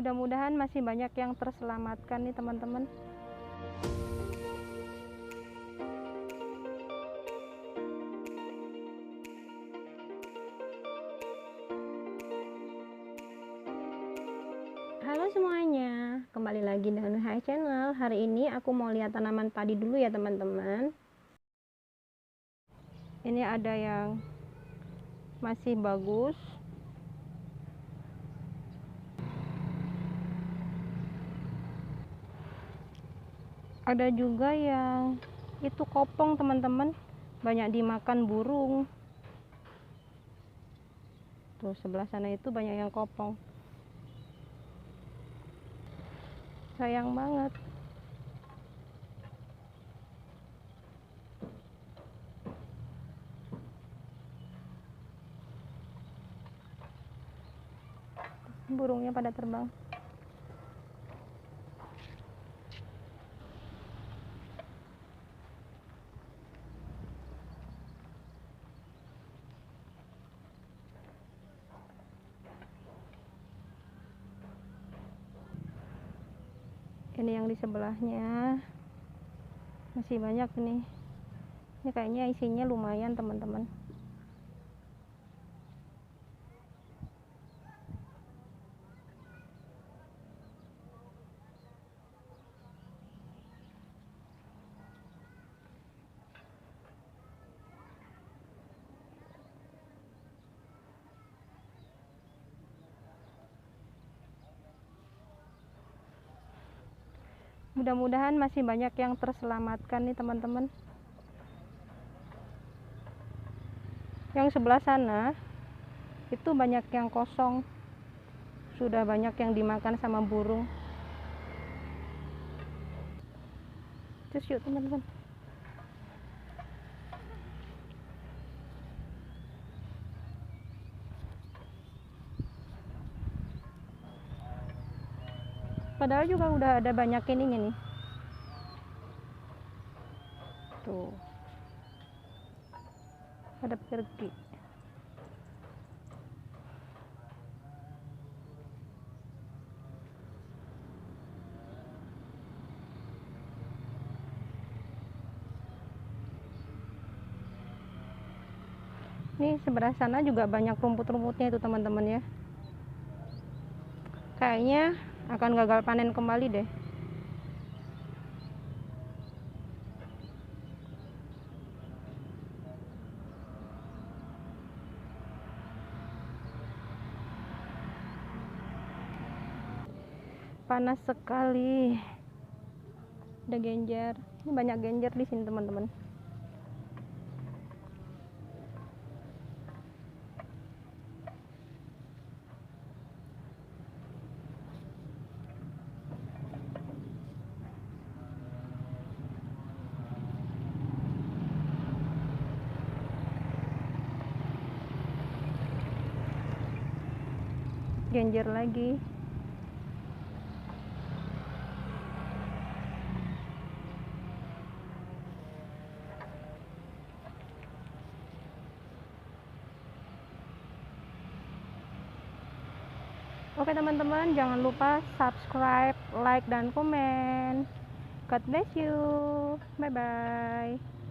Mudah-mudahan masih banyak yang terselamatkan nih teman-teman. Halo semuanya, kembali lagi dengan Hai Channel. Hari ini aku mau lihat tanaman padi dulu ya teman-teman. Ini ada yang masih bagus. Ada juga yang itu kopong teman-teman, banyak dimakan burung. Tuh sebelah sana itu banyak yang kopong. Sayang banget. Burungnya pada terbang. Ini yang di sebelahnya masih banyak nih. Ini kayaknya isinya lumayan teman-teman. Mudah-mudahan masih banyak yang terselamatkan nih teman-teman. Yang sebelah sana itu banyak yang kosong, sudah banyak yang dimakan sama burung. Terus yuk teman-teman. Padahal juga udah ada banyak ininya nih. Tuh. Ada pergi. Nih sebelah sana juga banyak rumput-rumputnya itu teman-teman ya. Kayaknya akan gagal panen kembali deh. Panas sekali. Ada genjer. Ini banyak genjer di sini teman-teman. Genjer lagi. Oke teman-teman, jangan lupa subscribe, like, dan komen. God bless you. Bye-bye.